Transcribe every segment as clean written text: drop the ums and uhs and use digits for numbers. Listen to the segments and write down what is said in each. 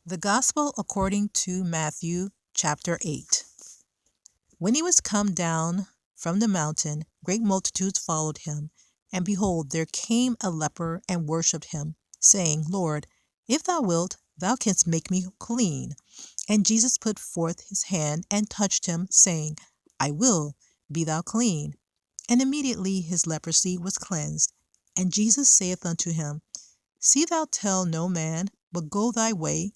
The Gospel according to Matthew, chapter 8. When he was come down from the mountain, great multitudes followed him. And behold, there came a leper and worshipped him, saying, Lord, if thou wilt, thou canst make me clean. And Jesus put forth his hand and touched him, saying, I will, be thou clean. And immediately his leprosy was cleansed. And Jesus saith unto him, See thou tell no man, but go thy way,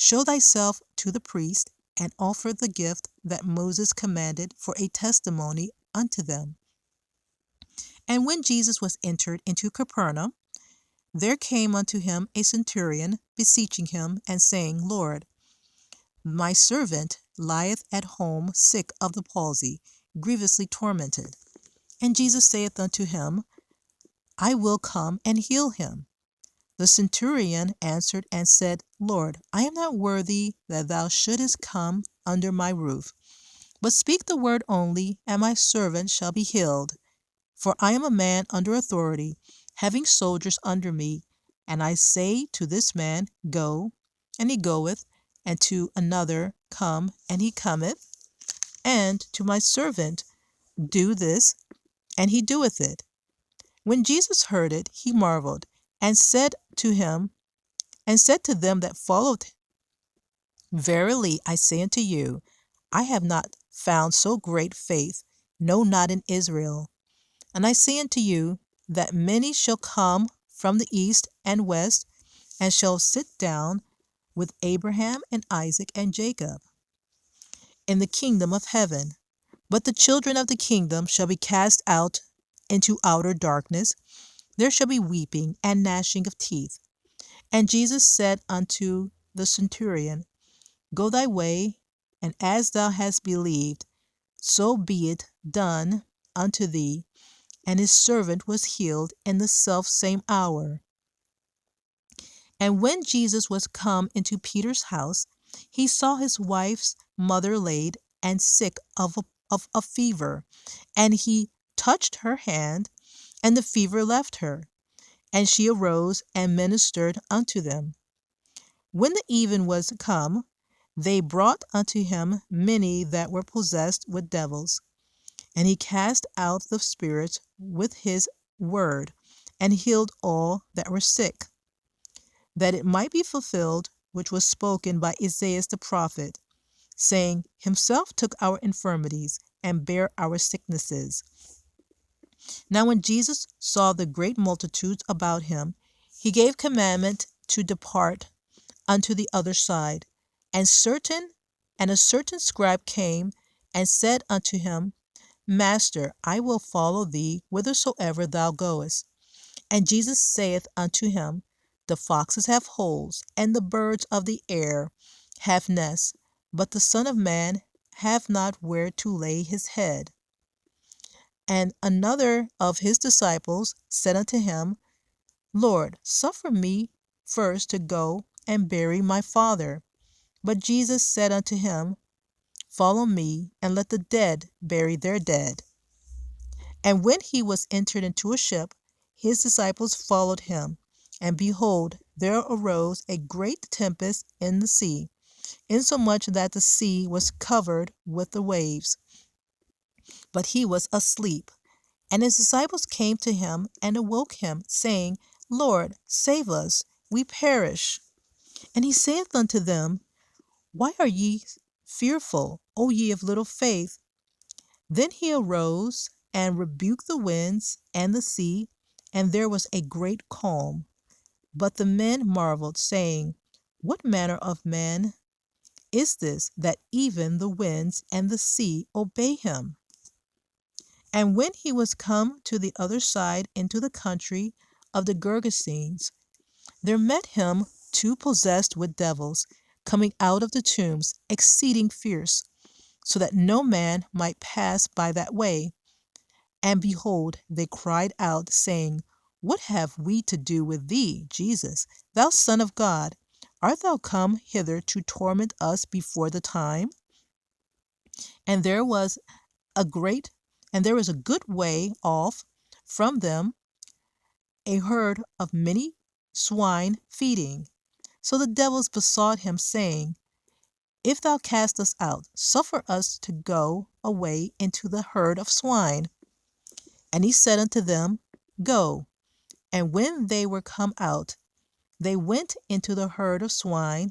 show thyself to the priest, and offer the gift that Moses commanded for a testimony unto them. And when Jesus was entered into Capernaum, there came unto him a centurion, beseeching him, and saying, Lord, my servant lieth at home sick of the palsy, grievously tormented. And Jesus saith unto him, I will come and heal him. The centurion answered and said, Lord, I am not worthy that thou shouldest come under my roof, but speak the word only, and my servant shall be healed. For I am a man under authority, having soldiers under me, and I say to this man, Go, and he goeth, and to another, Come, and he cometh, and to my servant, Do this, and he doeth it. When Jesus heard it, he marveled, and said to them that followed, Verily I say unto you, I have not found so great faith, no, not in Israel. And I say unto you, that many shall come from the east and west, and shall sit down with Abraham and Isaac and Jacob in the kingdom of heaven. But the children of the kingdom shall be cast out into outer darkness. There shall be weeping and gnashing of teeth. And Jesus said unto the centurion, Go thy way, and as thou hast believed, so be it done unto thee. And his servant was healed in the selfsame hour. And when Jesus was come into Peter's house, he saw his wife's mother laid and sick of a fever. And he touched her hand, and the fever left her, and she arose and ministered unto them. When the even was come, they brought unto him many that were possessed with devils, and he cast out the spirits with his word, and healed all that were sick, that it might be fulfilled which was spoken by Isaiah the prophet, saying, Himself took our infirmities, and bare our sicknesses. Now when Jesus saw the great multitudes about him, he gave commandment to depart unto the other side. And a certain scribe came and said unto him, Master, I will follow thee whithersoever thou goest. And Jesus saith unto him, The foxes have holes, and the birds of the air have nests, but the Son of Man hath not where to lay his head. And another of his disciples said unto him, Lord, suffer me first to go and bury my father. But Jesus said unto him, Follow me, and let the dead bury their dead. And when he was entered into a ship, his disciples followed him. And behold, there arose a great tempest in the sea, insomuch that the sea was covered with the waves. But he was asleep. And his disciples came to him and awoke him, saying, Lord, save us, we perish. And he saith unto them, Why are ye fearful, O ye of little faith? Then he arose and rebuked the winds and the sea, and there was a great calm. But the men marveled, saying, What manner of man is this, that even the winds and the sea obey him? And when he was come to the other side into the country of the Gergesenes, there met him two possessed with devils, coming out of the tombs, exceeding fierce, so that no man might pass by that way. And behold, they cried out, saying, What have we to do with thee, Jesus, thou Son of God? Art thou come hither to torment us before the time? And there was a good way off from them a herd of many swine feeding. So the devils besought him, saying, If thou cast us out, suffer us to go away into the herd of swine. And he said unto them, Go. And when they were come out, they went into the herd of swine,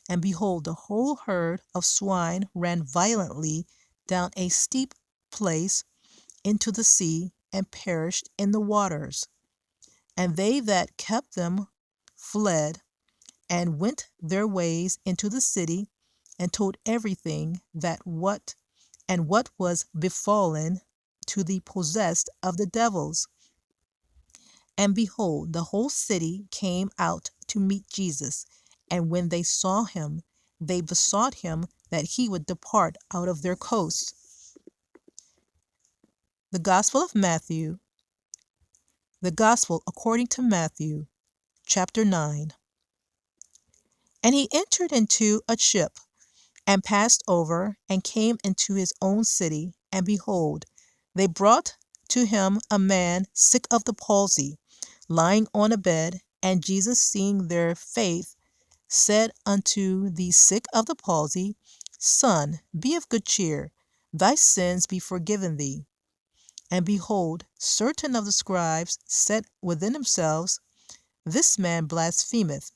and behold, the whole herd of swine ran violently down a steep place into the sea, and perished in the waters. And they that kept them fled, and went their ways into the city, and told everything what was befallen to the possessed of the devils. And behold, the whole city came out to meet Jesus, and when they saw him, they besought him that he would depart out of their coasts. The Gospel of Matthew, the Gospel according to Matthew, chapter 9. And he entered into a ship, and passed over, and came into his own city. And behold, they brought to him a man sick of the palsy, lying on a bed. And Jesus, seeing their faith, said unto the sick of the palsy, Son, be of good cheer, thy sins be forgiven thee. And behold, certain of the scribes said within themselves, This man blasphemeth.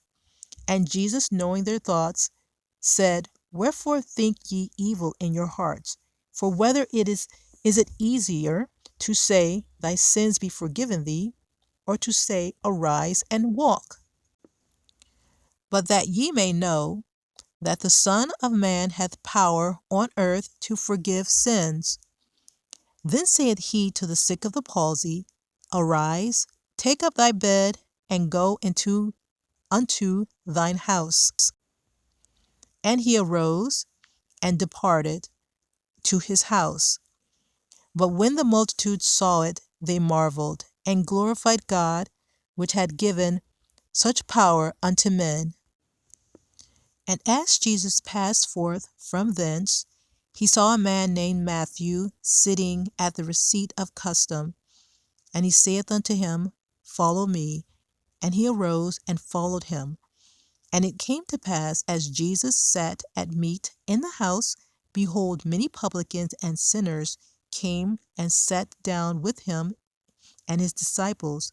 And Jesus, knowing their thoughts, said, Wherefore think ye evil in your hearts? For whether is it easier to say, Thy sins be forgiven thee, or to say, Arise and walk? But that ye may know that the Son of Man hath power on earth to forgive sins. Then saith he to the sick of the palsy, Arise, take up thy bed, and go unto thine house. And he arose and departed to his house. But when the multitude saw it, they marveled, and glorified God, which had given such power unto men. And as Jesus passed forth from thence, he saw a man named Matthew sitting at the receipt of custom. And he saith unto him, Follow me. And he arose and followed him. And it came to pass, as Jesus sat at meat in the house, behold, many publicans and sinners came and sat down with him and his disciples.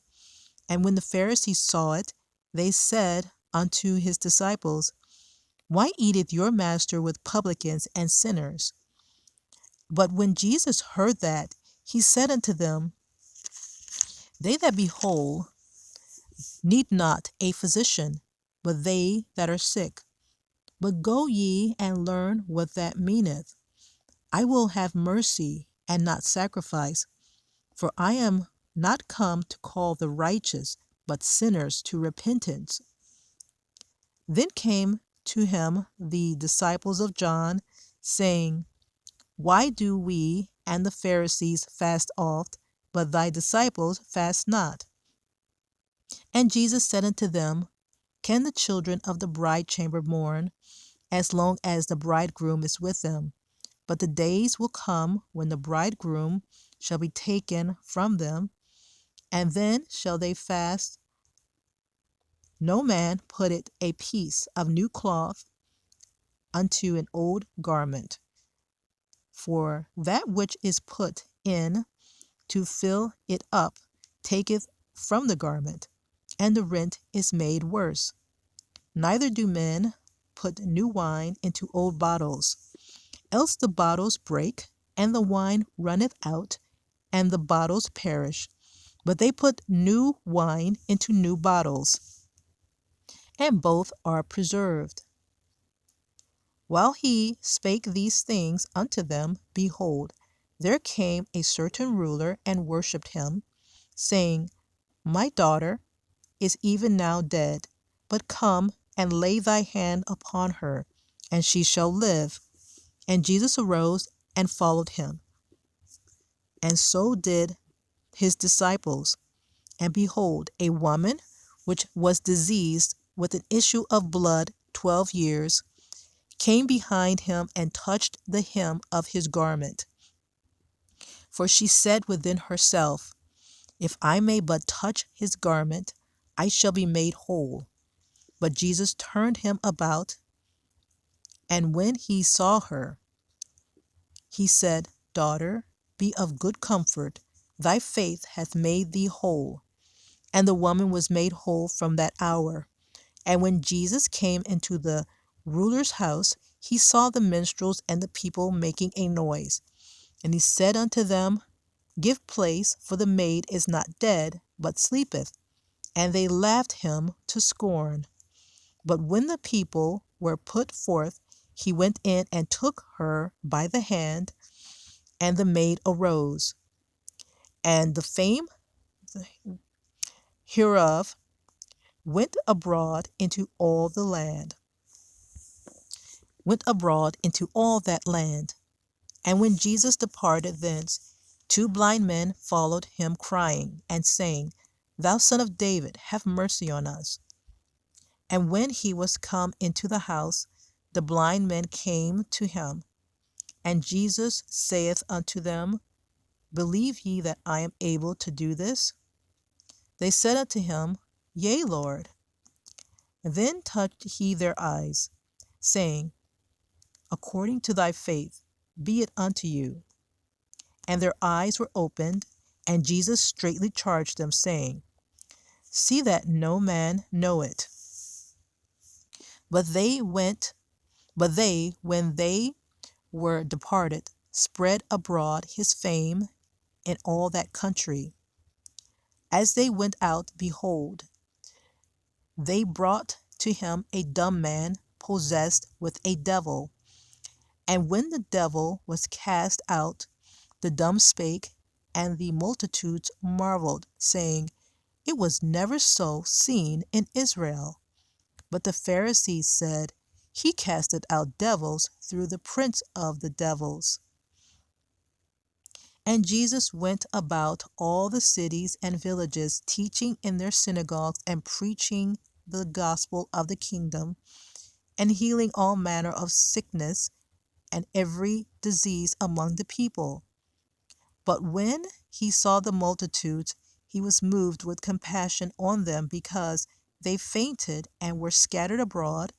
And when the Pharisees saw it, they said unto his disciples, Why eateth your master with publicans and sinners? But when Jesus heard that, he said unto them, They that be whole need not a physician, but they that are sick. But go ye and learn what that meaneth. I will have mercy and not sacrifice, for I am not come to call the righteous, but sinners to repentance. Then came to him the disciples of John, saying, Why do we and the Pharisees fast oft, but thy disciples fast not? And Jesus said unto them, Can the children of the bride chamber mourn, as long as the bridegroom is with them? But the days will come when the bridegroom shall be taken from them, and then shall they fast. No man putteth a piece of new cloth unto an old garment, for that which is put in to fill it up taketh from the garment, and the rent is made worse. Neither do men put new wine into old bottles, else the bottles break, and the wine runneth out, and the bottles perish. But they put new wine into new bottles, and both are preserved. While he spake these things unto them, behold, there came a certain ruler and worshipped him, saying, My daughter is even now dead, but come and lay thy hand upon her, and she shall live. And Jesus arose and followed him, and so did his disciples. And behold, a woman which was diseased with an issue of blood 12 years came behind him and touched the hem of his garment. For she said within herself, If I may but touch his garment, I shall be made whole. But Jesus turned him about, and when he saw her, he said, Daughter, be of good comfort, thy faith hath made thee whole. And the woman was made whole from that hour. And when Jesus came into the ruler's house, he saw the minstrels and the people making a noise. And he said unto them, Give place, for the maid is not dead, but sleepeth. And they laughed him to scorn. But when the people were put forth, he went in and took her by the hand, and the maid arose. And the fame hereof went abroad into all that land. And when Jesus departed thence, two blind men followed him, crying and saying, Thou Son of David, have mercy on us. And when he was come into the house, the blind men came to him. And Jesus saith unto them, Believe ye that I am able to do this? They said unto him, Yea, Lord. Then touched he their eyes, saying, According to thy faith, be it unto you. And their eyes were opened, and Jesus straitly charged them, saying, See that no man know it. But they, when they were departed, spread abroad his fame in all that country. As they went out, behold, they brought to him a dumb man possessed with a devil. And when the devil was cast out, the dumb spake, and the multitudes marveled, saying, It was never so seen in Israel. But the Pharisees said, He casteth out devils through the prince of the devils. And Jesus went about all the cities and villages, teaching in their synagogues and preaching the gospel of the kingdom, and healing all manner of sickness and every disease among the people. But when he saw the multitudes, he was moved with compassion on them, because they fainted and were scattered abroad,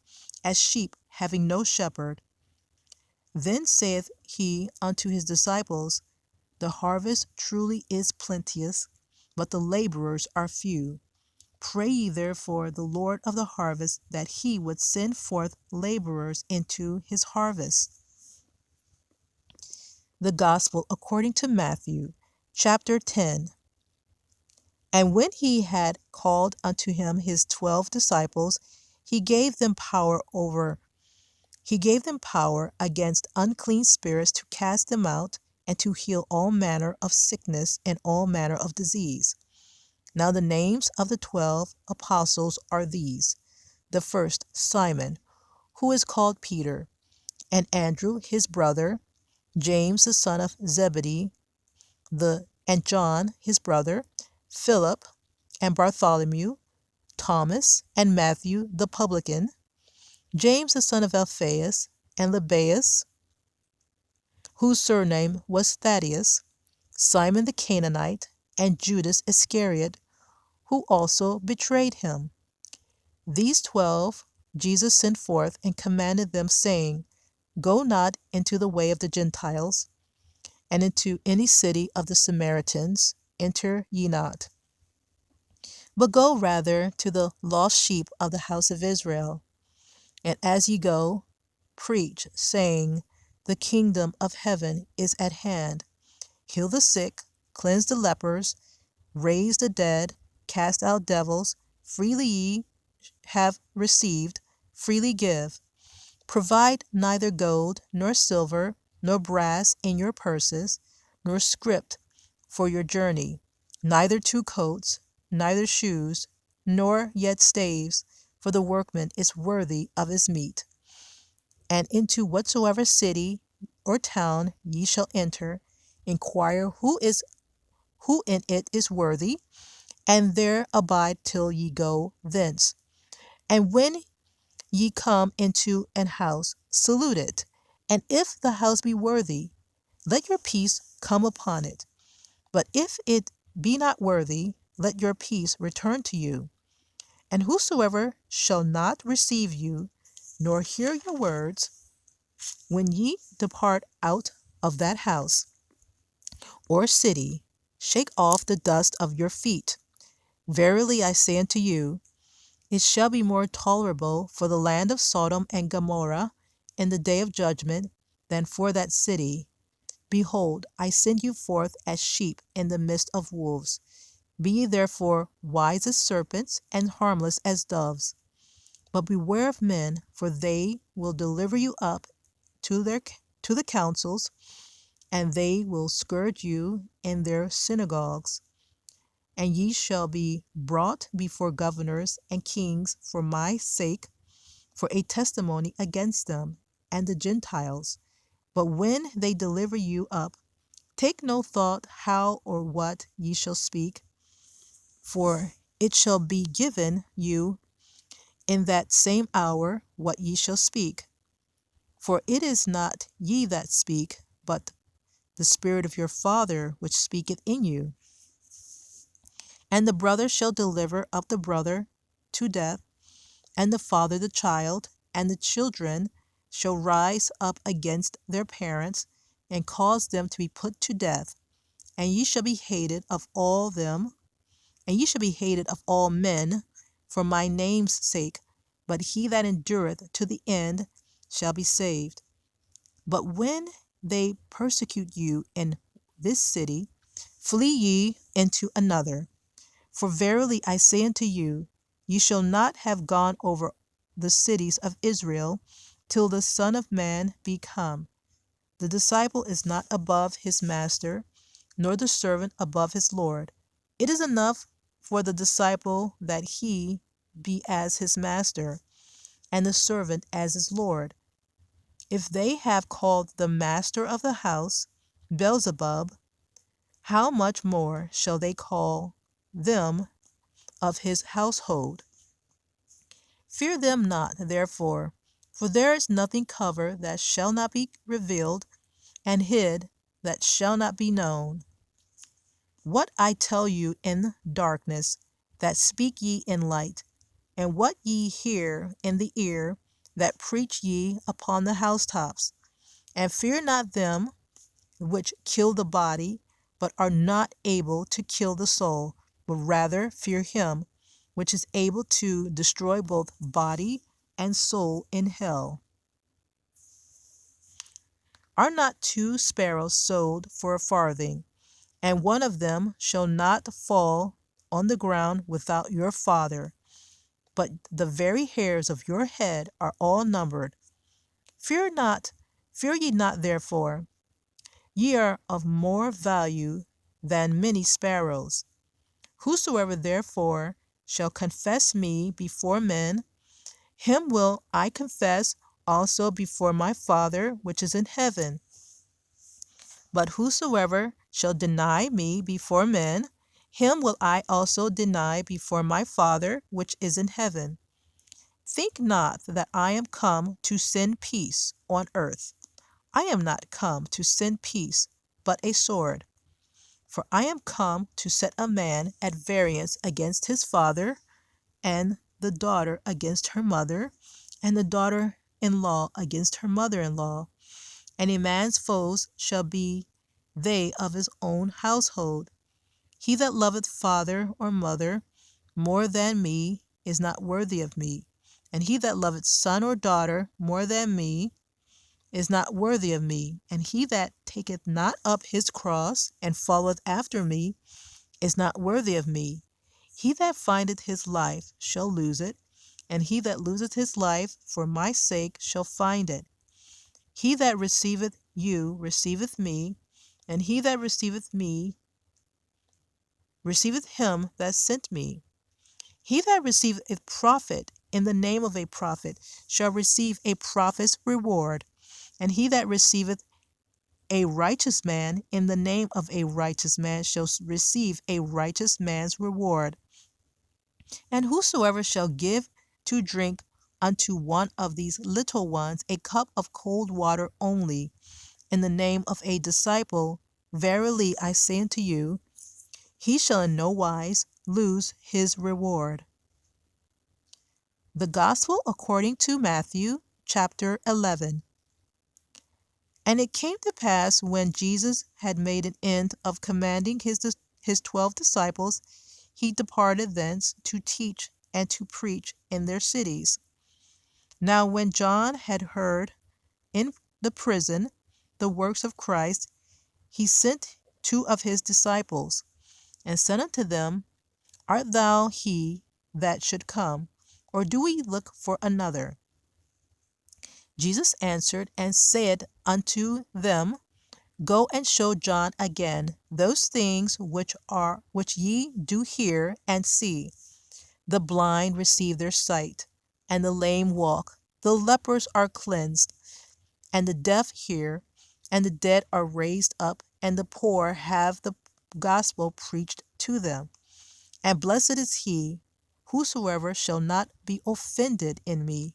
as sheep having no shepherd. Then saith he unto his disciples, The harvest truly is plenteous, but the laborers are few. Pray ye therefore the Lord of the harvest, that he would send forth laborers into his harvest. The Gospel according to Matthew, chapter 10. And when he had called unto him his 12 disciples, he gave them power against unclean spirits to cast them out, and to heal all manner of sickness and all manner of disease. Now the names of the 12 apostles are these: the first, Simon, who is called Peter, and Andrew his brother, James the son of Zebedee, and John his brother, Philip and Bartholomew, Thomas and Matthew the publican, James the son of Alphaeus, and Lebbaeus, whose surname was Thaddeus, Simon the Canaanite, and Judas Iscariot, who also betrayed him. These 12 Jesus sent forth, and commanded them, saying, Go not into the way of the Gentiles, and into any city of the Samaritans enter ye not, but go rather to the lost sheep of the house of Israel. And as ye go, preach, saying, The kingdom of heaven is at hand. Heal the sick, cleanse the lepers, raise the dead, cast out devils. Freely ye have received, freely give. Provide neither gold, nor silver, nor brass in your purses, nor scrip for your journey, neither 2 coats, neither shoes, nor yet staves, for the workman is worthy of his meat. And into whatsoever city or town ye shall enter, inquire who in it is worthy, and there abide till ye go thence. And when ye come into an house, salute it. And if the house be worthy, let your peace come upon it. But if it be not worthy, let your peace return to you. And whosoever shall not receive you, nor hear your words, when ye depart out of that house or city, shake off the dust of your feet. Verily I say unto you, it shall be more tolerable for the land of Sodom and Gomorrah in the day of judgment than for that city. Behold, I send you forth as sheep in the midst of wolves. Be ye therefore wise as serpents and harmless as doves. But beware of men, for they will deliver you up to the councils, and they will scourge you in their synagogues. And ye shall be brought before governors and kings for my sake, for a testimony against them and the Gentiles. But when they deliver you up, take no thought how or what ye shall speak, for it shall be given you in that same hour what ye shall speak. For it is not ye that speak, but the Spirit of your Father which speaketh in you. And the brother shall deliver up the brother to death, and the father the child, and the children shall rise up against their parents, and cause them to be put to death. And ye shall be hated of all them, and ye shall be hated of all men for my name's sake, but he that endureth to the end shall be saved. But when they persecute you in this city, flee ye into another. For verily I say unto you, ye shall not have gone over the cities of Israel till the Son of Man be come. The disciple is not above his master, nor the servant above his Lord. It is enough for the disciple that he be as his master, and the servant as his Lord. If they have called the master of the house Beelzebub, how much more shall they call them of his household? Fear them not, therefore, for there is nothing covered that shall not be revealed, and hid that shall not be known. What I tell you in darkness, that speak ye in light, and what ye hear in the ear, that preach ye upon the housetops. And fear not them which kill the body, but are not able to kill the soul, but rather fear him which is able to destroy both body and soul in hell. Are not two sparrows sold for a farthing, and one of them shall not fall on the ground without your Father? But the very hairs of your head are all numbered. Fear ye not therefore. Ye are of more value than many sparrows. Whosoever therefore shall confess me before men, him will I confess also before my Father which is in heaven. But whosoever shall deny me before men, him will I also deny before my Father which is in heaven. Think not that I am come to send peace on earth. I am not come to send peace, but a sword. For I am come to set a man at variance against his father, and the daughter against her mother, and the daughter-in-law against her mother-in-law. And a man's foes shall be they of his own household. He that loveth father or mother more than me is not worthy of me. And he that loveth son or daughter more than me is not worthy of me. And he that taketh not up his cross and followeth after me is not worthy of me. He that findeth his life shall lose it, and he that loseth his life for my sake shall find it. He that receiveth you receiveth me, and he that receiveth me receiveth him that sent me. He that receiveth a prophet in the name of a prophet shall receive a prophet's reward, and he that receiveth a righteous man in the name of a righteous man shall receive a righteous man's reward. And whosoever shall give to drink unto one of these little ones a cup of cold water only, in the name of a disciple, verily I say unto you, he shall in no wise lose his reward. The Gospel according to Matthew, chapter 11. And it came to pass, when Jesus had made an end of commanding his 12 disciples, he departed thence to teach and to preach in their cities. Now when John had heard in the prison the works of Christ, he sent 2 of his disciples, and said unto them, Art thou he that should come, or do we look for another? Jesus answered and said unto them, Go and show John again those things which ye do hear and see. The blind receive their sight, and the lame walk, the lepers are cleansed, and the deaf hear, and the dead are raised up, and the poor have the gospel preached to them. And blessed is he whosoever shall not be offended in me.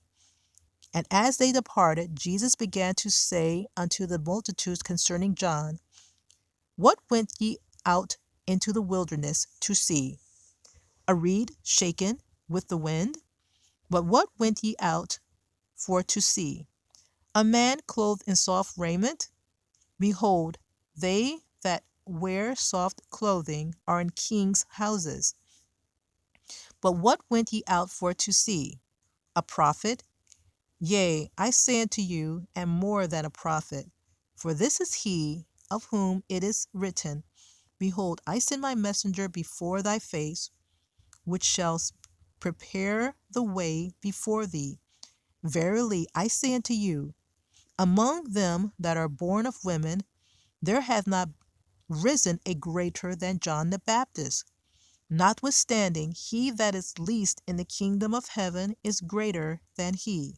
And as they departed, Jesus began to say unto the multitudes concerning John, What went ye out into the wilderness to see? A reed shaken with the wind? But what went ye out for to see? A man clothed in soft raiment? Behold, they that wear soft clothing are in kings' houses. But what went ye out for to see? A prophet? Yea, I say unto you, and more than a prophet. For this is he of whom it is written, Behold, I send my messenger before thy face, which shall prepare the way before thee. Verily I say unto you, among them that are born of women, there hath not risen a greater than John the Baptist. Notwithstanding, he that is least in the kingdom of heaven is greater than he.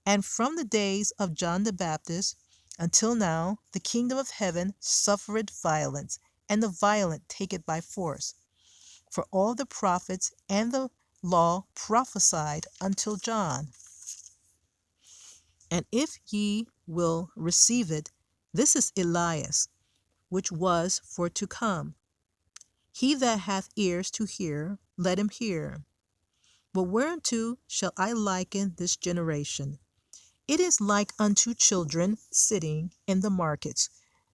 And from the days of John the Baptist until now, the kingdom of heaven suffereth violence, and the violent take it by force. For all the prophets and the law prophesied until John. And if ye will receive it, this is Elias, which was for to come. He that hath ears to hear, let him hear. But whereunto shall I liken this generation? It is like unto children sitting in the markets,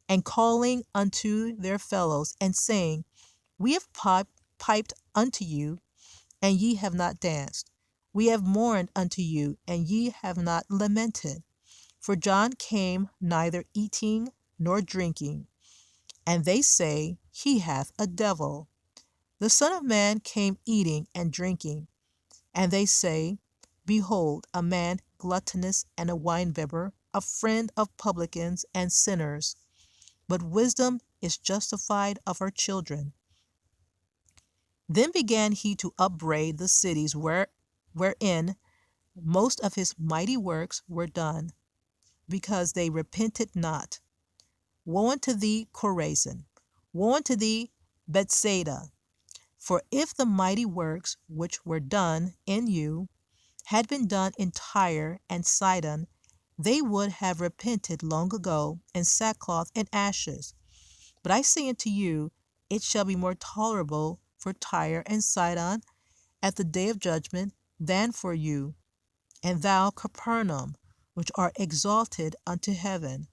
and calling unto their fellows, and saying, We have piped unto you, and ye have not danced. We have mourned unto you, and ye have not lamented. For John came neither eating nor drinking, and they say, He hath a devil. The Son of Man came eating and drinking, and they say, Behold, a man gluttonous and a winebibber, a friend of publicans and sinners. But wisdom is justified of her children. Then began he to upbraid the cities wherein most of his mighty works were done, because they repented not. Woe unto thee, Chorazin! Woe unto thee, Bethsaida! For if the mighty works which were done in you had been done in Tyre and Sidon, they would have repented long ago in sackcloth and ashes. But I say unto you, it shall be more tolerable for Tyre and Sidon at the day of judgment than for you. And thou, Capernaum, which art exalted unto heaven,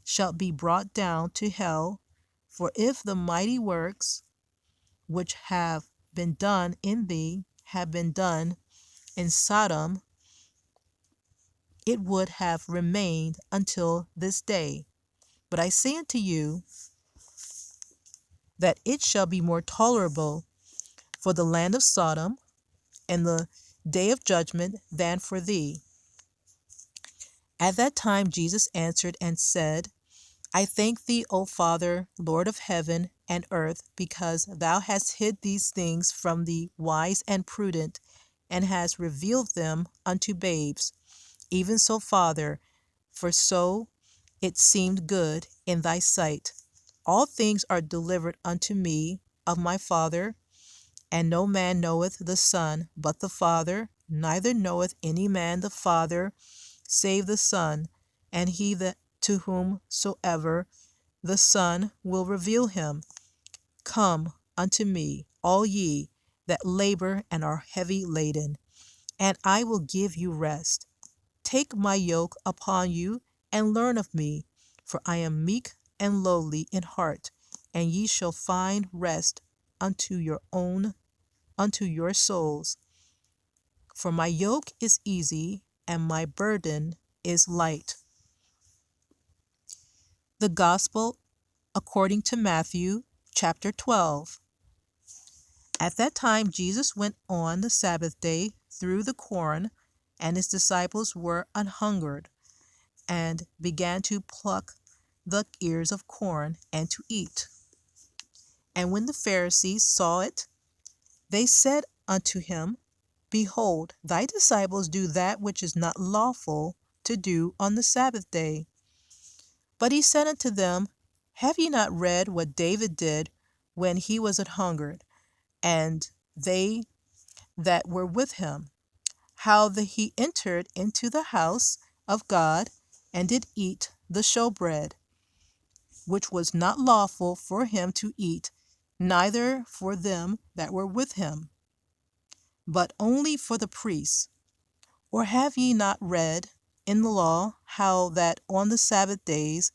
shalt be brought down to hell. For if the mighty works which have been done in thee have been done in Sodom, it would have remained until this day. But I say unto you, that it shall be more tolerable for the land of Sodom in the day of judgment than for thee. At that time Jesus answered and said, I thank thee, O Father, Lord of heaven and earth, because thou hast hid these things from the wise and prudent, and hast revealed them unto babes. Even so, Father, for so it seemed good in thy sight. All things are delivered unto me of my Father, and no man knoweth the Son but the Father, neither knoweth any man the Father save the Son, and he that to whomsoever the Son will reveal him. Come unto me, all ye that labor and are heavy laden, and I will give you rest. Take my yoke upon you, and learn of me, for I am meek and lowly in heart, and ye shall find rest unto your souls. For my yoke is easy, and my burden is light. The Gospel according to Matthew, chapter 12. At that time Jesus went on the Sabbath day through the corn, and his disciples were anhungered, and began to pluck the ears of corn and to eat. And when the Pharisees saw it, they said unto him, Behold, thy disciples do that which is not lawful to do on the Sabbath day. But he said unto them, Have ye not read what David did when he was an hungered, and they that were with him, how that he entered into the house of God, and did eat the showbread, which was not lawful for him to eat, neither for them that were with him, but only for the priests? Or have ye not read in the law how that on the Sabbath days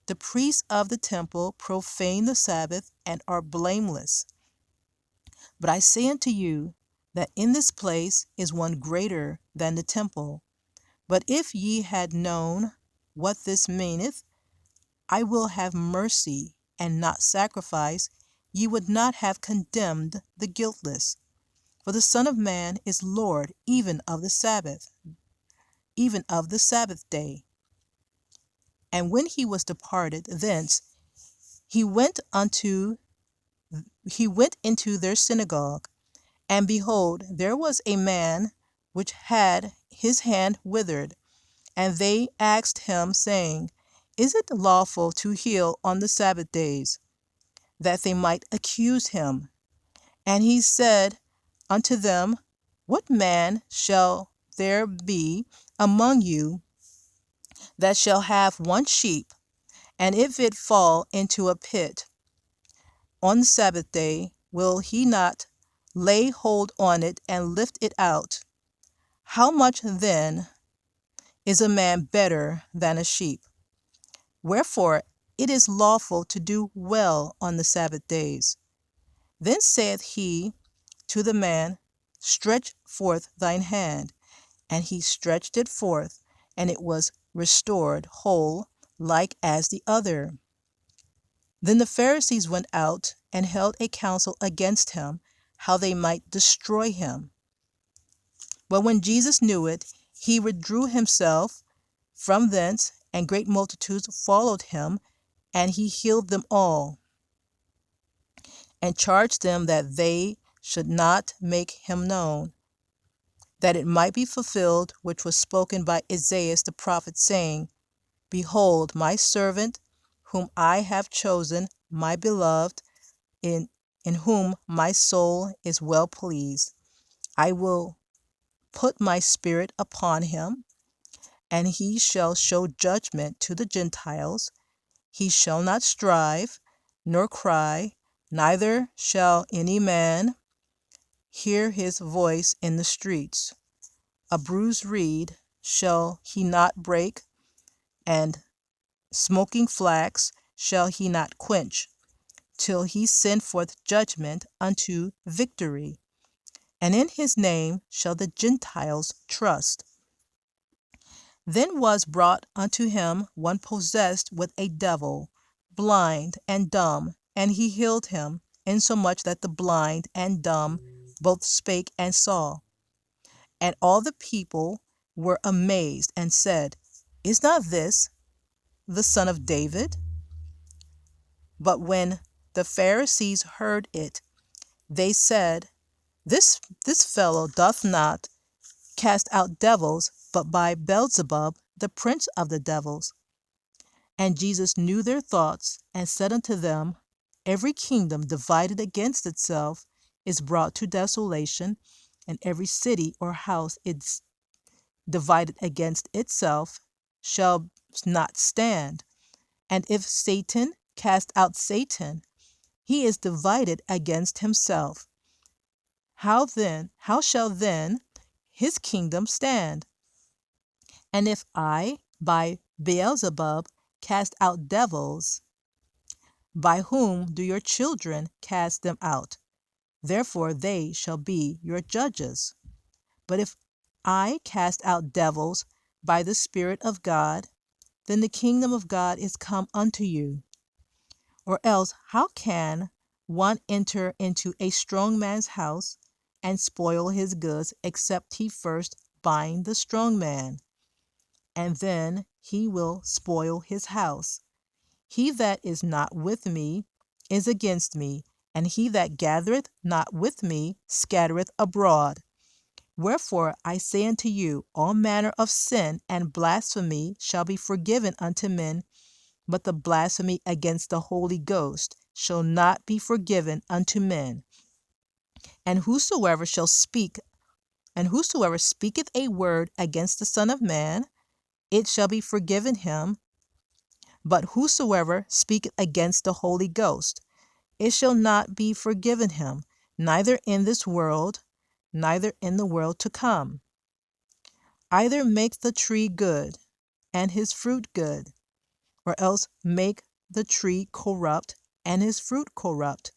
the priests of the temple profane the Sabbath and are blameless? But I say unto you that in this place is one greater than the temple. But if ye had known what this meaneth, I will have mercy and not sacrifice, ye would not have condemned the guiltless. For the Son of Man is Lord even of the Sabbath day. And when he was departed thence, he went into their synagogue, and behold, there was a man which had his hand withered. And they asked him, saying, Is it lawful to heal on the Sabbath days? That they might accuse him. And he said unto them, What man shall there be among you that shall have one sheep, and if it fall into a pit on the Sabbath day, will he not lay hold on it and lift it out? How much then is a man better than a sheep? Wherefore it is lawful to do well on the Sabbath days. Then saith he to the man, Stretch forth thine hand. And he stretched it forth, and it was restored whole, like as the other. Then the Pharisees went out and held a council against him, how they might destroy him. But when Jesus knew it, he withdrew himself from thence, and great multitudes followed him, and he healed them all, and charged them that they should not make him known, that it might be fulfilled which was spoken by Isaiah the prophet, saying, Behold, my servant, whom I have chosen, my beloved, in whom my soul is well pleased. I will put my spirit upon him, and he shall show judgment to the Gentiles. He shall not strive, nor cry, neither shall any man hear his voice in the streets. A bruised reed shall he not break, and smoking flax shall he not quench, till he send forth judgment unto victory. And in his name shall the Gentiles trust. Then was brought unto him one possessed with a devil, blind and dumb, and he healed him, insomuch that the blind and dumb both spake and saw. And all the people were amazed, and said, Is not this the son of David? But when the Pharisees heard it, they said, This fellow doth not cast out devils, but by Beelzebub, the prince of the devils. And Jesus knew their thoughts, and said unto them, Every kingdom divided against itself is brought to desolation, and every city or house is divided against itself shall not stand. And if Satan cast out Satan, he is divided against himself. How shall then his kingdom stand? And if I, by Beelzebub, cast out devils, by whom do your children cast them out? Therefore they shall be your judges. But if I cast out devils by the Spirit of God, then the kingdom of God is come unto you. Or else how can one enter into a strong man's house and spoil his goods, except he first bind the strong man? And then he will spoil his house. He that is not with me is against me, and he that gathereth not with me scattereth abroad. Wherefore I say unto you, all manner of sin and blasphemy shall be forgiven unto men, but the blasphemy against the Holy Ghost shall not be forgiven unto men. And whosoever speaketh a word against the Son of Man, it shall be forgiven him. But whosoever speaketh against the Holy Ghost, it shall not be forgiven him, neither in this world, neither in the world to come. Either make the tree good, and his fruit good, or else make the tree corrupt, and his fruit corrupt.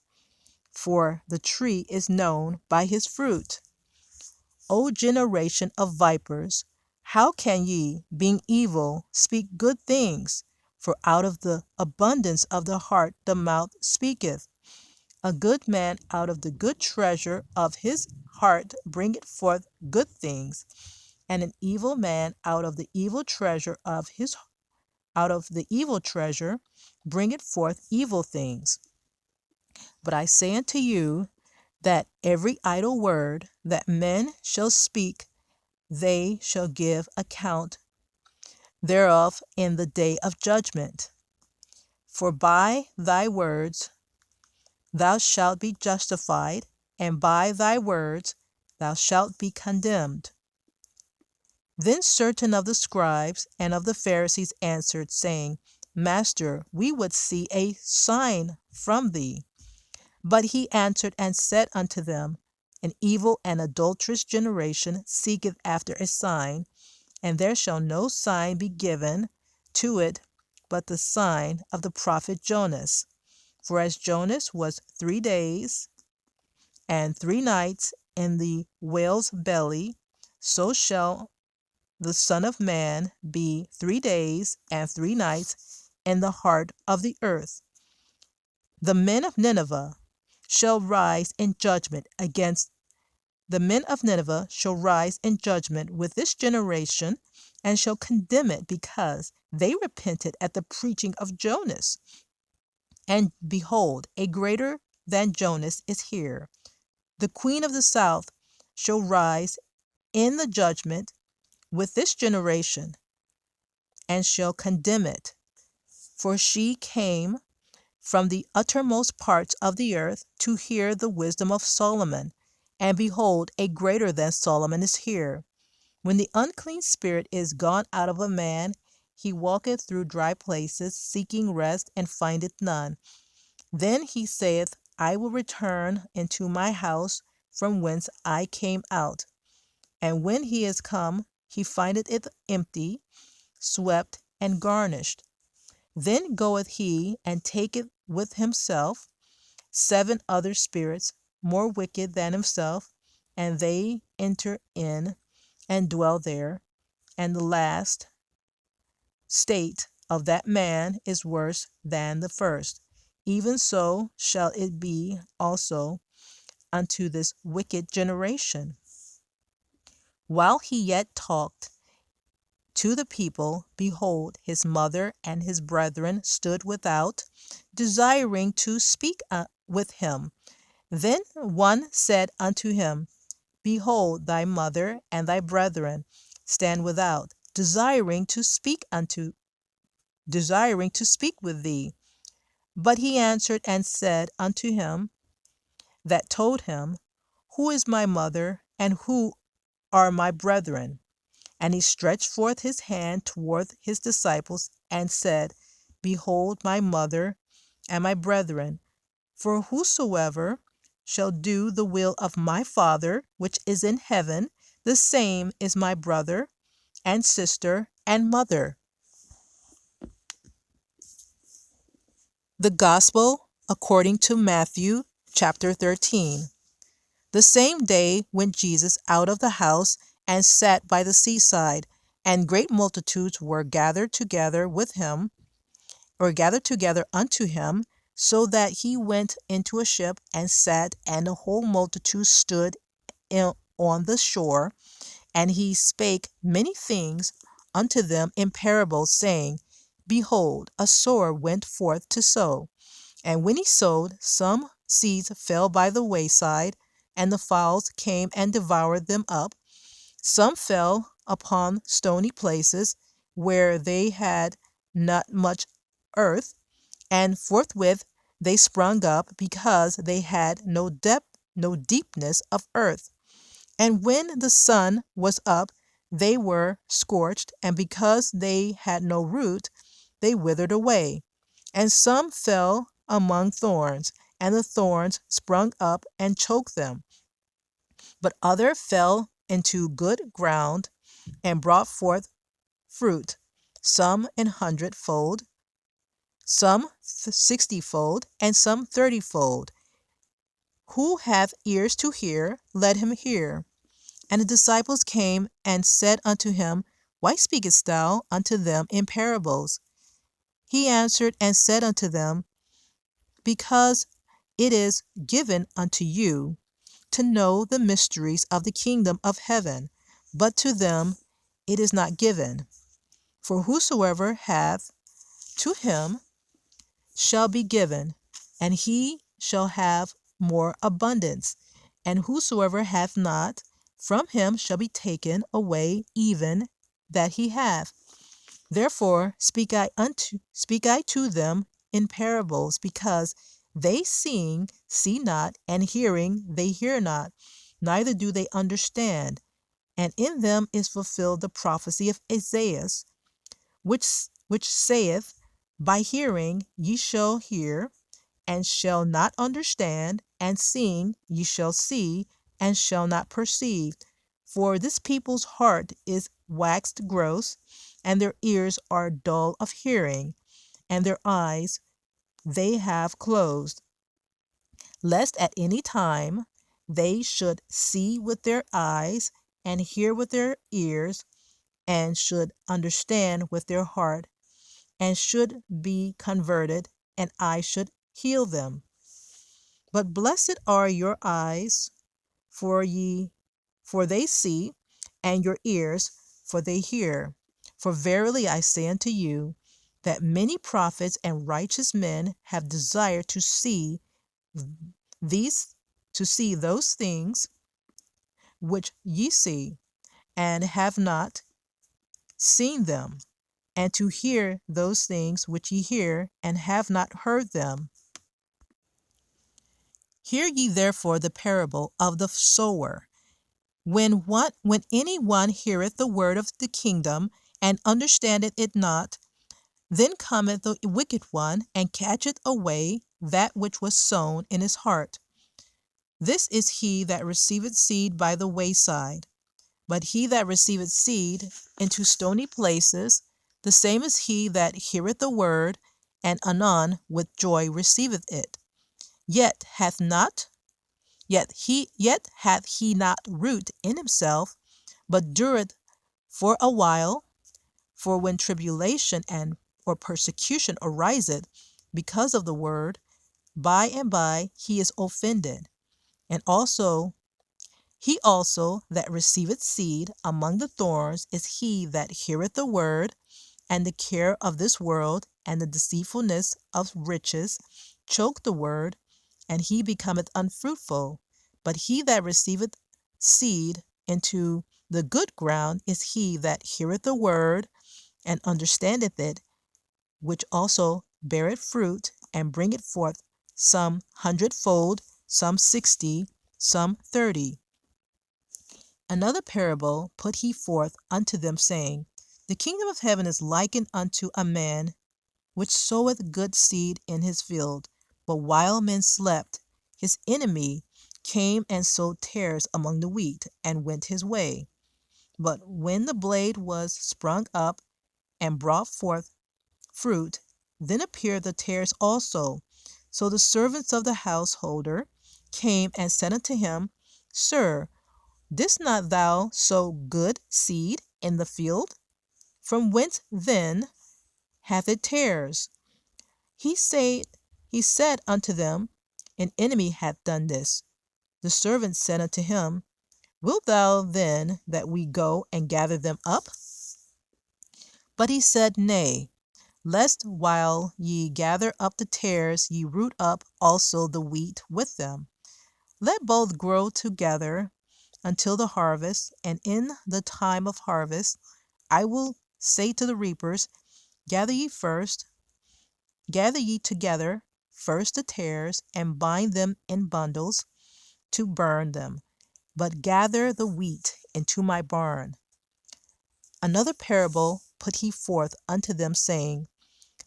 For the tree is known by his fruit. O generation of vipers, how can ye, being evil, speak good things? For out of the abundance of the heart the mouth speaketh. A good man out of the good treasure of his heart bringeth forth good things, and an evil man out of the evil treasure bringeth forth evil things. But I say unto you, that every idle word that men shall speak, they shall give account thereof in the day of judgment. For by thy words thou shalt be justified, and by thy words thou shalt be condemned. Then certain of the scribes and of the Pharisees answered, saying, Master, we would see a sign from thee. But he answered and said unto them, An evil and adulterous generation seeketh after a sign, and there shall no sign be given to it but the sign of the prophet Jonas. For as Jonas was 3 days and 3 nights in the whale's belly, so shall the Son of Man be 3 days and 3 nights in the heart of the earth. The men of Nineveh shall rise in judgment with this generation, and shall condemn it, because they repented at the preaching of Jonas. And behold, a greater than Jonas is here. The queen of the south shall rise in the judgment with this generation, and shall condemn it. For she came from the uttermost parts of the earth to hear the wisdom of Solomon. And behold, a greater than Solomon is here. When the unclean spirit is gone out of a man, he walketh through dry places, seeking rest, and findeth none. Then he saith, I will return into my house from whence I came out. And when he is come, he findeth it empty, swept, and garnished. Then goeth he and taketh with himself 7 other spirits more wicked than himself, and they enter in and dwell there. And the last state of that man is worse than the first. Even so shall it be also unto this wicked generation. While he yet talked to the people, behold, his mother and his brethren stood without, desiring to speak with him. Then one said unto him, Behold, thy mother and thy brethren stand without, desiring to speak with thee. But he answered and said unto him that told him, Who is my mother, and who are my brethren? And he stretched forth his hand toward his disciples, and said, Behold my mother and my brethren. For whosoever shall do the will of my Father which is in heaven, the same is my brother and sister and mother. The Gospel according to Matthew chapter 13. The same day went Jesus out of the house and sat by the seaside, and great multitudes were gathered together with him, or gathered together unto him, so that he went into a ship and sat, and the whole multitude stood on the shore. And he spake many things unto them in parables, saying, Behold, a sower went forth to sow. And when he sowed, some seeds fell by the wayside, and the fowls came and devoured them up. Some fell upon stony places, where they had not much earth, and forthwith they sprung up, because they had no deepness of earth. And when the sun was up, they were scorched, and because they had no root, they withered away. And some fell among thorns, and the thorns sprung up and choked them. But other fell into good ground, and brought forth fruit, some an hundredfold, some 60-fold, and some 30-fold. Who hath ears to hear, let him hear. And the disciples came and said unto him, Why speakest thou unto them in parables? He answered and said unto them, Because it is given unto you to know the mysteries of the kingdom of heaven, but to them it is not given. For whosoever hath, to him shall be given, and he shall have more abundance. And whosoever hath not, from him shall be taken away even that he hath. Therefore speak I to them in parables, because they seeing see not, and hearing they hear not, neither do they understand. And in them is fulfilled the prophecy of Isaiah, which saith, By hearing ye shall hear, and shall not understand, and seeing ye shall see, and shall not perceive. For this people's heart is waxed gross, and their ears are dull of hearing, and their eyes they have closed, lest at any time they should see with their eyes, and hear with their ears, and should understand with their heart, and should be converted, and I should heal them. But blessed are your eyes, for they see, and your ears, for they hear. For verily I say unto you, that many prophets and righteous men have desired to see those things which ye see, and have not seen them, and to hear those things which ye hear, and have not heard them. Hear ye therefore the parable of the sower. When any one heareth the word of the kingdom, and understandeth it not, then cometh the wicked one, and catcheth away that which was sown in his heart. This is he that receiveth seed by the wayside. But he that receiveth seed into stony places, the same is he that heareth the word, and anon with joy receiveth it. Yet hath he not root in himself, but dureth for a while. For when tribulation or persecution ariseth because of the word, by and by he is offended. And he also that receiveth seed among the thorns is he that heareth the word, and the care of this world and the deceitfulness of riches choke the word, and he becometh unfruitful. But he that receiveth seed into the good ground is he that heareth the word, and understandeth it, which also beareth fruit, and bringeth forth some 100-fold, some 60, some 30. Another parable put he forth unto them, saying, The kingdom of heaven is likened unto a man which soweth good seed in his field. But while men slept, his enemy came and sowed tares among the wheat, and went his way. But when the blade was sprung up and brought forth fruit, then appeared the tares also. So the servants of the householder came and said unto him, Sir, didst not thou sow good seed in the field? From whence then hath it tares? He said, he said unto them, An enemy hath done this. The servants said unto him, Wilt thou then that we go and gather them up? But he said, Nay, lest while ye gather up the tares, ye root up also the wheat with them. Let both grow together until the harvest, and in the time of harvest I will say to the reapers, Gather ye together first the tares, and bind them in bundles to burn them, but gather the wheat into my barn. Another parable put he forth unto them, saying,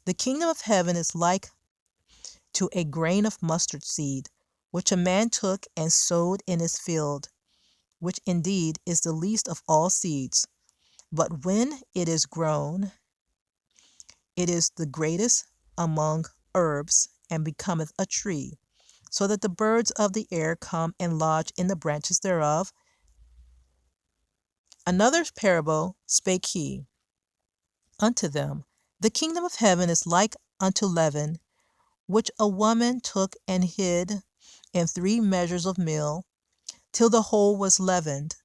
The kingdom of heaven is like to a grain of mustard seed, which a man took and sowed in his field, which indeed is the least of all seeds. But when it is grown, it is the greatest among herbs, and becometh a tree, so that the birds of the air come and lodge in the branches thereof. Another parable spake he unto them, The kingdom of heaven is like unto leaven, which a woman took and hid in 3 measures of meal, till the whole was leavened.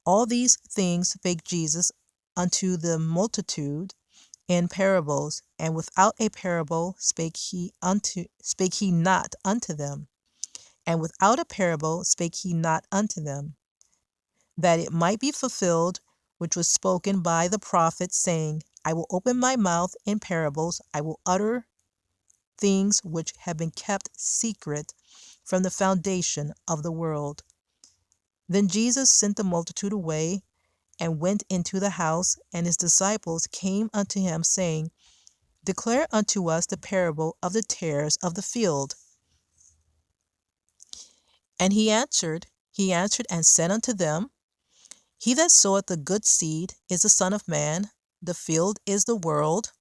All these things spake Jesus unto the multitude in parables, and without a parable spake he not unto them. And without a parable spake he not unto them, that it might be fulfilled which was spoken by the prophet, saying, I will open my mouth in parables, I will utter things which have been kept secret from the foundation of the world. Then Jesus sent the multitude away, and went into the house, and his disciples came unto him, saying, Declare unto us the parable of the tares of the field. And he answered and said unto them, He that soweth the good seed is the Son of Man, the field is the world,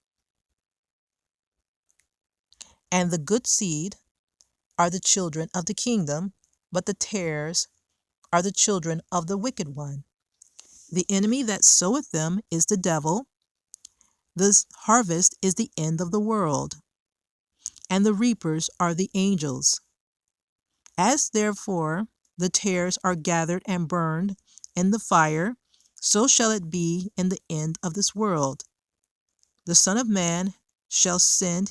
and the good seed are the children of the kingdom, but the tares are the children of the wicked one. The enemy that soweth them is the devil. The harvest is the end of the world, and the reapers are the angels. As therefore the tares are gathered and burned in the fire, so shall it be in the end of this world. The Son of Man shall send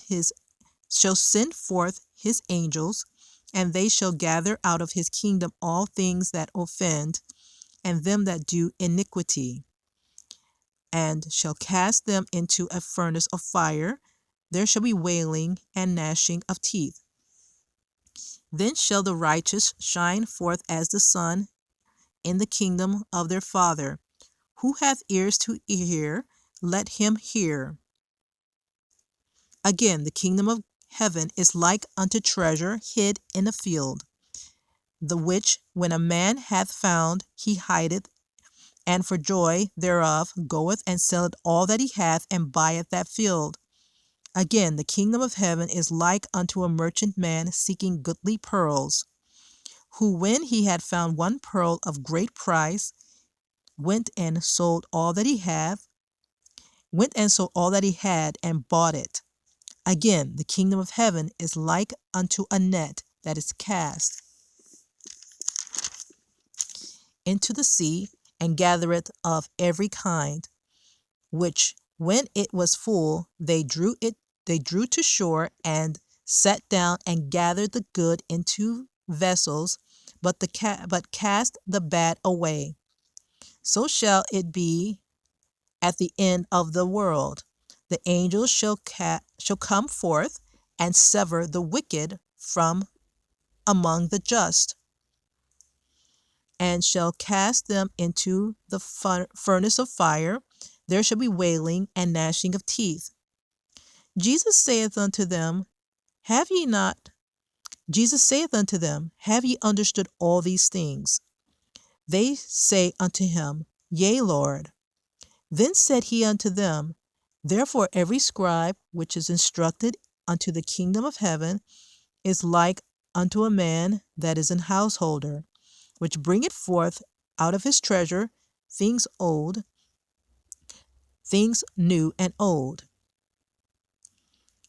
forth his angels, and they shall gather out of his kingdom all things that offend, and them that do iniquity, and shall cast them into a furnace of fire. There shall be wailing and gnashing of teeth. Then shall the righteous shine forth as the sun in the kingdom of their Father. Who hath ears to hear, let him hear. Again, the kingdom of heaven is like unto treasure hid in a field, the which when a man hath found, he hideth, and for joy thereof goeth and selleth all that he hath, and buyeth that field. Again, the kingdom of heaven is like unto a merchant man seeking goodly pearls, who when he had found one pearl of great price, went and sold all that he had, and bought it. Again, the kingdom of heaven is like unto a net that is cast into the sea, and gathereth of every kind, which when it was full, they drew to shore, and sat down and gathered the good into vessels, but cast the bad away. So shall it be at the end of the world. The angels shall come forth, and sever the wicked from among the just, and shall cast them into the furnace of fire. There shall be wailing and gnashing of teeth. Jesus saith unto them, Have ye not Jesus saith unto them, Have ye understood all these things? They say unto him, Yea, Lord. Then said he unto them, Therefore every scribe which is instructed unto the kingdom of heaven is like unto a man that is an householder, which bringeth forth out of his treasure things old, things new and old.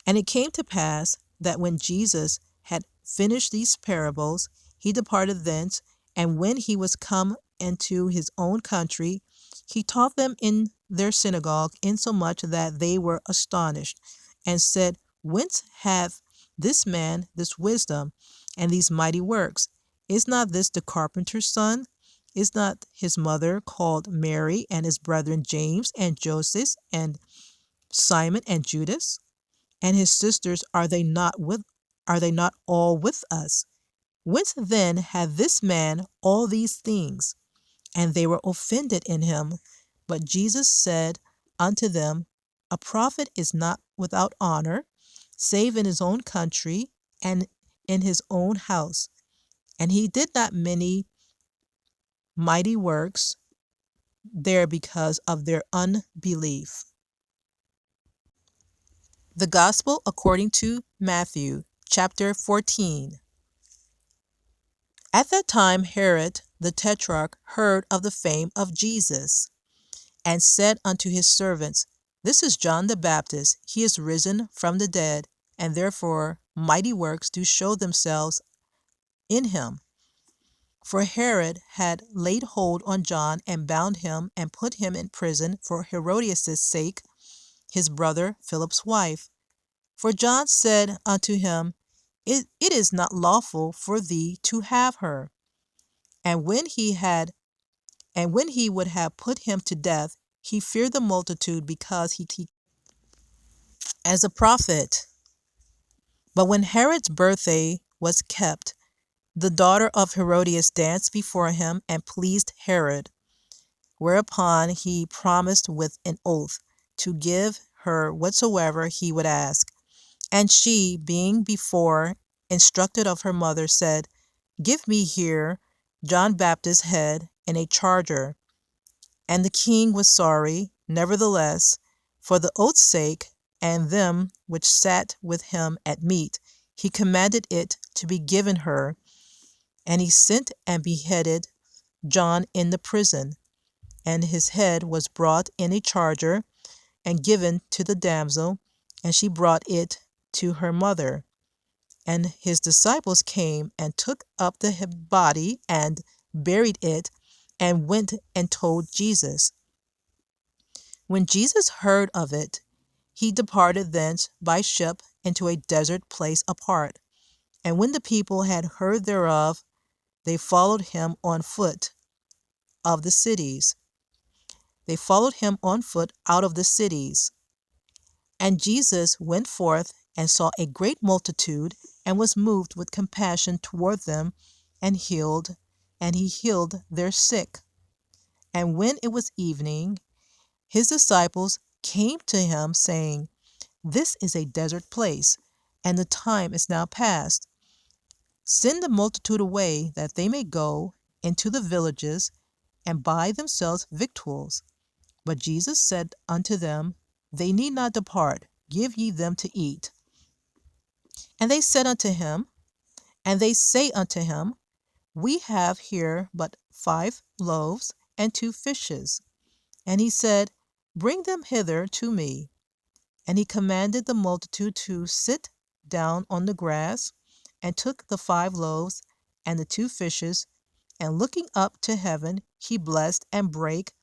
And it came to pass that when Jesus had finished these parables, he departed thence, and when he was come into his own country, he taught them in their synagogue, insomuch that they were astonished, and said, Whence hath this man this wisdom and these mighty works? Is not this the carpenter's son? Is not his mother called Mary, and his brethren James and Joseph and Simon and Judas? And his sisters, are they not all with us? Whence then had this man all these things? And they were offended in him. But Jesus said unto them, A prophet is not without honor, save in his own country and in his own house. And he did not many mighty works there because of their unbelief. The Gospel according to Matthew, chapter 14. At that time Herod the Tetrarch heard of the fame of Jesus, and said unto his servants, This is John the Baptist, he is risen from the dead, and therefore mighty works do show themselves in him. For Herod had laid hold on John, and bound him, and put him in prison for Herodias' sake, his brother Philip's wife. For John said unto him, it is not lawful for thee to have her. And when he would have put him to death, he feared the multitude, because he as a prophet. But when Herod's birthday was kept, the daughter of Herodias danced before him, and pleased Herod. Whereupon he promised with an oath to give her whatsoever he would ask. And she, being before instructed of her mother, said, Give me here John Baptist's head in a charger. And the king was sorry; nevertheless, for the oath's sake, and them which sat with him at meat, he commanded it to be given her. And he sent and beheaded John in the prison. And his head was brought in a charger, and given to the damsel, and she brought it to her mother. And his disciples came and took up the body and buried it, and went and told Jesus. When Jesus heard of it, he departed thence by ship into a desert place apart. And when the people had heard thereof, they followed him on foot of the cities. They followed him on foot out of the cities. And Jesus went forth and saw a great multitude, and was moved with compassion toward them, and he healed their sick. And when it was evening, his disciples came to him, saying, This is a desert place, and the time is now past. Send the multitude away, that they may go into the villages, and buy themselves victuals. But Jesus said unto them, They need not depart, give ye them to eat. And they say unto him, We have here but 5 loaves and 2 fishes. And he said, Bring them hither to me. And he commanded the multitude to sit down on the grass, and took the 5 loaves and the 2 fishes, and looking up to heaven, he blessed and brake,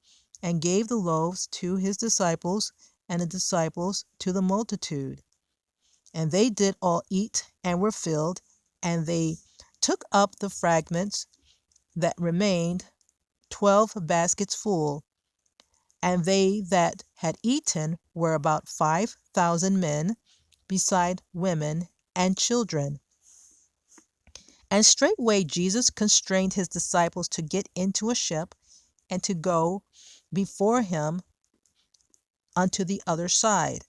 and gave the loaves to his disciples, and the disciples to the multitude. And they did all eat, and were filled. And they took up the fragments that remained, 12 baskets full. And they that had eaten were about 5,000 men, beside women and children. And straightway Jesus constrained his disciples to get into a ship, and to go before him unto the other side,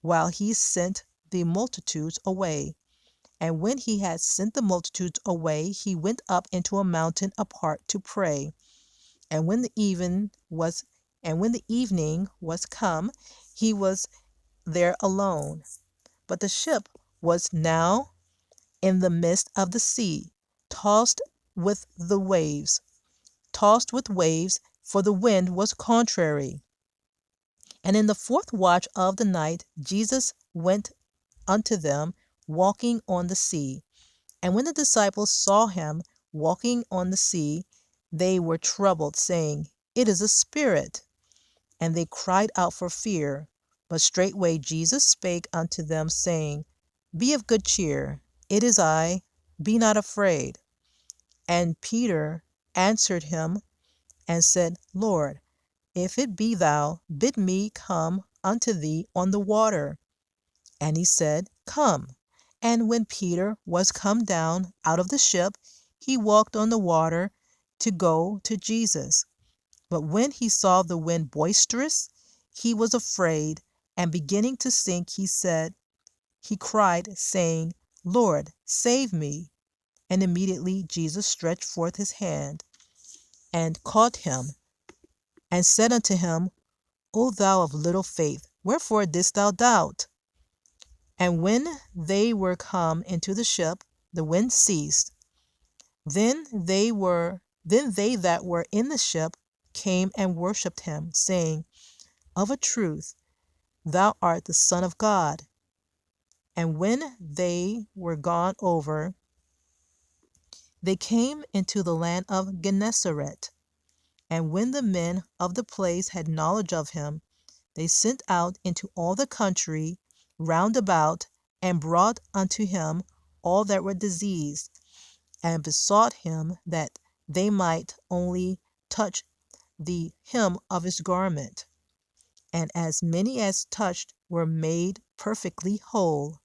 while he sent the multitudes away. And when he had sent the multitudes away, he went up into a mountain apart to pray. And when the evening was come, he was there alone. But the ship was now in the midst of the sea, tossed with waves, for the wind was contrary. And in the fourth watch of the night, Jesus went unto them, walking on the sea. And when the disciples saw him walking on the sea, they were troubled, saying, It is a spirit. And they cried out for fear. But straightway Jesus spake unto them, saying, Be of good cheer, it is I, be not afraid. And Peter answered him and said, Lord, if it be thou, bid me come unto thee on the water. And he said, Come. And when Peter was come down out of the ship, he walked on the water to go to Jesus. But when he saw the wind boisterous, he was afraid, and beginning to sink, he cried, saying, Lord, save me. And immediately Jesus stretched forth his hand and caught him, and said unto him, O thou of little faith, wherefore didst thou doubt? And when they were come into the ship, the wind ceased. Then they that were in the ship came and worshipped him, saying, Of a truth, thou art the Son of God. And when they were gone over, they came into the land of Gennesaret. And when the men of the place had knowledge of him, they sent out into all the country round about, and brought unto him all that were diseased, and besought him that they might only touch the hem of his garment. And as many as touched were made perfectly whole.